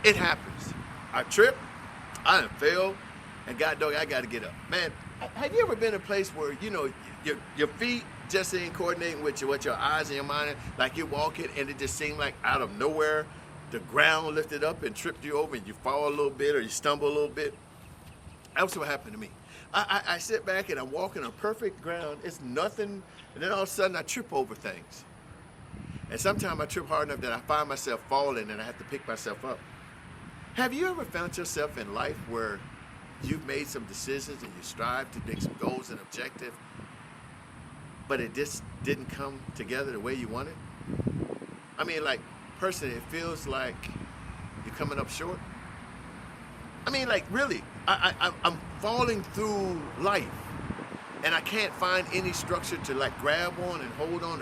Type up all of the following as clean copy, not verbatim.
It happens. I trip, I done fell, and God dog, I got to get up. Man, have you ever been in a place where, your feet just ain't coordinating with what your eyes and your mind are? Like you're walking and it just seemed like out of nowhere, the ground lifted up and tripped you over and you fall a little bit or you stumble a little bit? That's what happened to me. I sit back and I'm walking on perfect ground. It's nothing. And then all of a sudden I trip over things. And sometimes I trip hard enough that I find myself falling and I have to pick myself up. Have you ever found yourself in life where you've made some decisions and you strive to make some goals and objectives, but it just didn't come together the way you wanted? I mean, like, personally, it feels like you're coming up short. I mean, like, really, I'm falling through life, and I can't find any structure to, like, grab on and hold on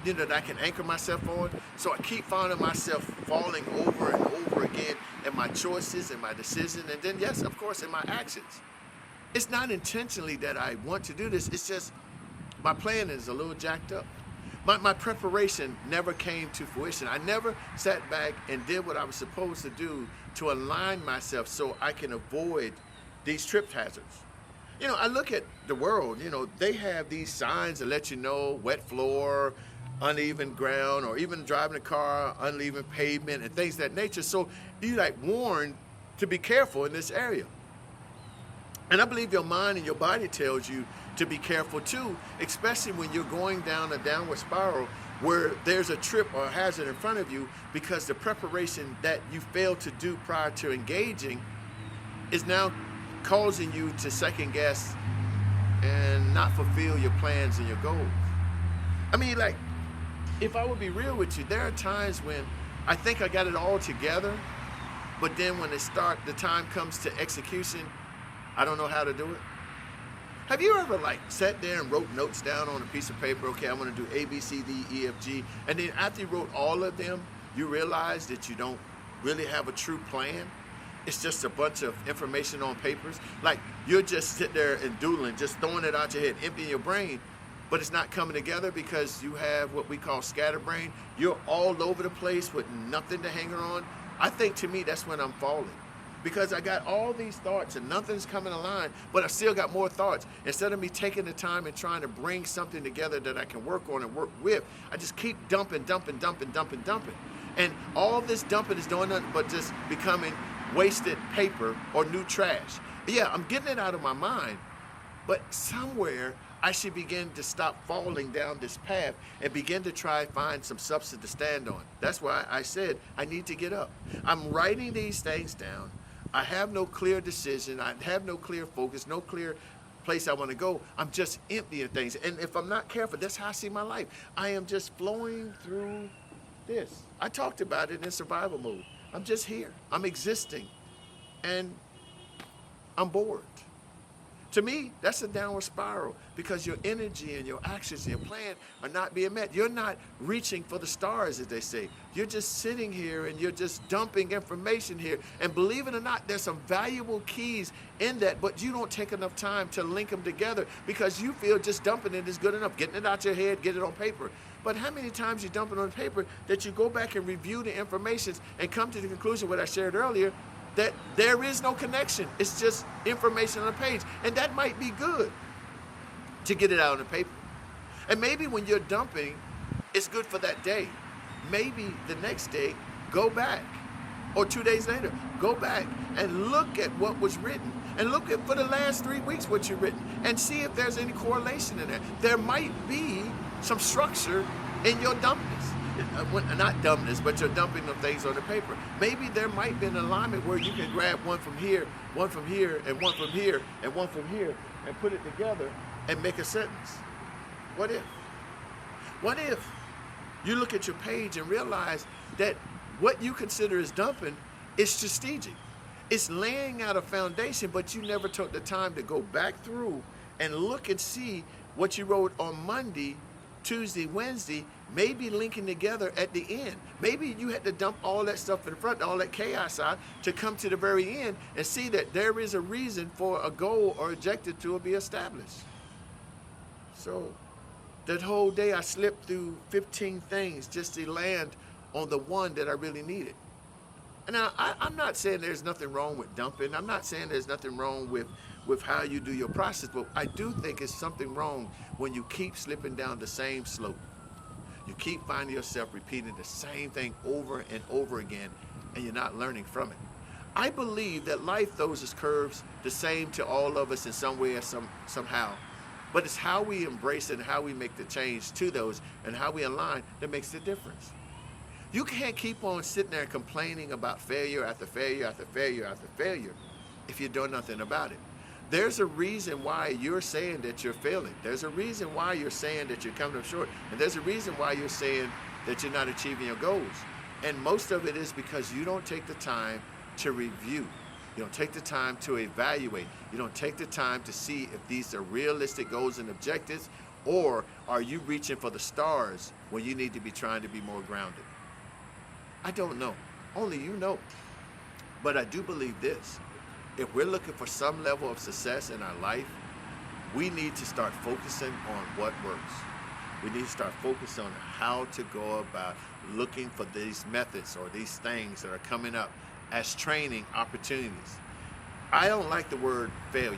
to, that I can anchor myself on. So I keep finding myself falling over and over again in my choices and my decisions, and then, yes, of course, in my actions. It's not intentionally that I want to do this. It's just my plan is a little jacked up. My preparation never came to fruition. I never sat back and did what I was supposed to do to align myself so I can avoid these trip hazards. I look at the world, they have these signs that let you know wet floor, uneven ground, or even driving a car, uneven pavement and things of that nature. So you like warned to be careful in this area. And I believe your mind and your body tells you to be careful too, especially when you're going down a downward spiral where there's a trip or a hazard in front of you, because the preparation that you failed to do prior to engaging is now causing you to second guess and not fulfill your plans and your goals. I mean, like, if I would be real with you, there are times when I think I got it all together, but then when the time comes to execution, I don't know how to do it. Have you ever sat there and wrote notes down on a piece of paper? Okay, I want to do A, B, C, D, E, F, G. And then after you wrote all of them, you realize that you don't really have a true plan. It's just a bunch of information on papers. Like you're just sitting there and doodling, just throwing it out your head, emptying your brain, but it's not coming together because you have what we call scatterbrain. You're all over the place with nothing to hang on. I think to me that's when I'm falling. Because I got all these thoughts and nothing's coming aligned, but I still got more thoughts. Instead of me taking the time and trying to bring something together that I can work on and work with, I just keep dumping. And all this dumping is doing nothing but just becoming wasted paper or new trash. Yeah, I'm getting it out of my mind, but somewhere I should begin to stop falling down this path and begin to try to find some substance to stand on. That's why I said I need to get up. I'm writing these things down. I have no clear decision. I have no clear focus, no clear place I want to go. I'm just emptying things. And if I'm not careful, that's how I see my life. I am just flowing through this. I talked about it in survival mode. I'm just here. I'm existing. And I'm bored. To me, that's a downward spiral because your energy and your actions and your plan are not being met. You're not reaching for the stars, as they say. You're just sitting here and you're just dumping information here. And believe it or not, there's some valuable keys in that, but you don't take enough time to link them together because you feel just dumping it is good enough. Getting it out your head, get it on paper. But how many times you dump it on paper that you go back and review the information and come to the conclusion, what I shared earlier, that there is no connection. It's just information on a page. And that might be good to get it out on the paper. And maybe when you're dumping, it's good for that day. Maybe the next day, go back. Or 2 days later, go back and look at what was written. And look at for the last 3 weeks what you've written. And see if there's any correlation in there. There might be some structure in your dumpness. Not dumbness, but you're dumping the things on the paper. Maybe there might be an alignment where you can grab one from here, and one from here, and one from here, and put it together and make a sentence. What if? What if you look at your page and realize that what you consider as dumping is strategic? It's laying out a foundation, but you never took the time to go back through and look and see what you wrote on Monday, Tuesday, Wednesday, maybe linking together at the end. Maybe you had to dump all that stuff in front, all that chaos out to come to the very end and see that there is a reason for a goal or objective to be established. So that whole day I slipped through 15 things just to land on the one that I really needed. Now, I'm not saying there's nothing wrong with dumping. I'm not saying there's nothing wrong with how you do your process, but I do think it's something wrong when you keep slipping down the same slope. You keep finding yourself repeating the same thing over and over again, and you're not learning from it. I believe that life throws its curves the same to all of us in some way or somehow. But it's how we embrace it and how we make the change to those and how we align that makes the difference. You can't keep on sitting there complaining about failure after failure after failure after failure if you're doing nothing about it. There's a reason why you're saying that you're failing. There's a reason why you're saying that you're coming up short. And there's a reason why you're saying that you're not achieving your goals. And most of it is because you don't take the time to review. You don't take the time to evaluate. You don't take the time to see if these are realistic goals and objectives, or are you reaching for the stars when you need to be trying to be more grounded? I don't know. Only you know. But I do believe this. If we're looking for some level of success in our life, we need to start focusing on what works. We need to start focusing on how to go about looking for these methods or these things that are coming up as training opportunities. I don't like the word failure.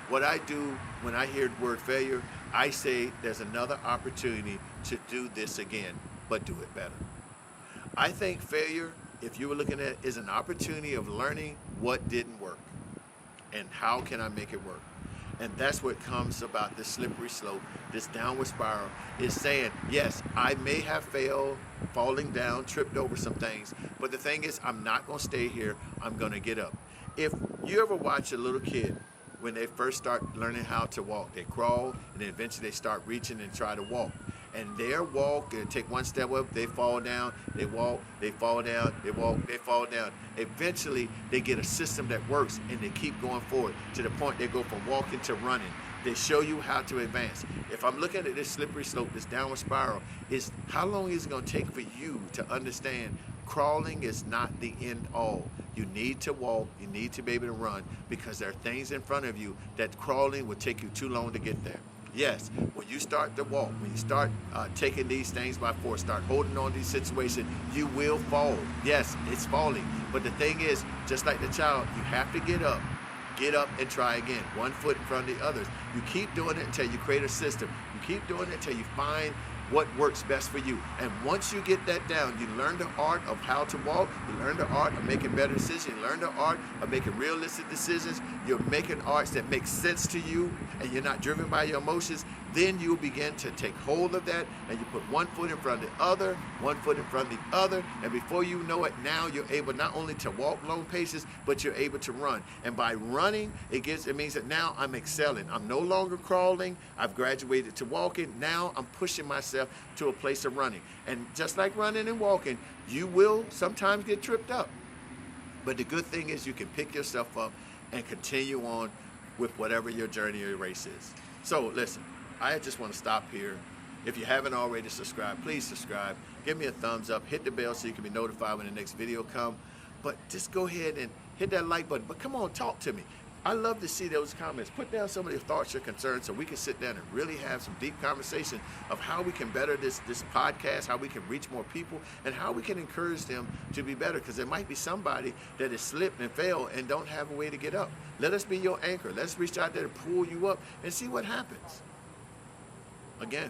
What I do when I hear the word failure, I say there's another opportunity to do this again, but do it better. I think failure, if you were looking at it, is an opportunity of learning what didn't work and how can I make it work. And that's what comes about this slippery slope, this downward spiral, is saying, yes, I may have failed, falling down, tripped over some things, but the thing is, I'm not going to stay here. I'm going to get up. If you ever watch a little kid when they first start learning how to walk, they crawl and then eventually they start reaching and try to walk. And their walk, they take one step up, they fall down, they walk, they fall down, they walk, they fall down. Eventually, they get a system that works and they keep going forward to the point they go from walking to running. They show you how to advance. If I'm looking at this slippery slope, this downward spiral, is how long is it going to take for you to understand crawling is not the end all. You need to walk, you need to be able to run, because there are things in front of you that crawling will take you too long to get there. Yes, when you start to walk, when you start taking these things by force, start holding on to these situations, you will fall. Yes, it's falling. But the thing is, just like the child, you have to get up and try again. One foot in front of the others. You keep doing it until you create a system. You keep doing it until you find what works best for you. And once you get that down, you learn the art of how to walk, you learn the art of making better decisions, you learn the art of making realistic decisions, you're making arts that make sense to you, and you're not driven by your emotions. Then you'll begin to take hold of that, and you put one foot in front of the other, one foot in front of the other, and before you know it, now you're able not only to walk long paces, but you're able to run. And by running, it means that now I'm excelling. I'm no longer crawling, I've graduated to walking. Now I'm pushing myself to a place of running. And just like running and walking, you will sometimes get tripped up. But the good thing is you can pick yourself up and continue on with whatever your journey or your race is. So listen, I just want to stop here. If you haven't already subscribed, please subscribe. Give me a thumbs up. Hit the bell so you can be notified when the next video comes. But just go ahead and hit that like button. But come on, talk to me. I love to see those comments. Put down some of your thoughts, your concerns, so we can sit down and really have some deep conversation of how we can better this podcast, how we can reach more people, and how we can encourage them to be better. Because there might be somebody that has slipped and failed and don't have a way to get up. Let us be your anchor. Let's reach out there to pull you up and see what happens. Again,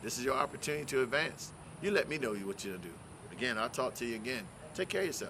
this is your opportunity to advance. You let me know what you're going to do. Again, I'll talk to you again. Take care of yourself.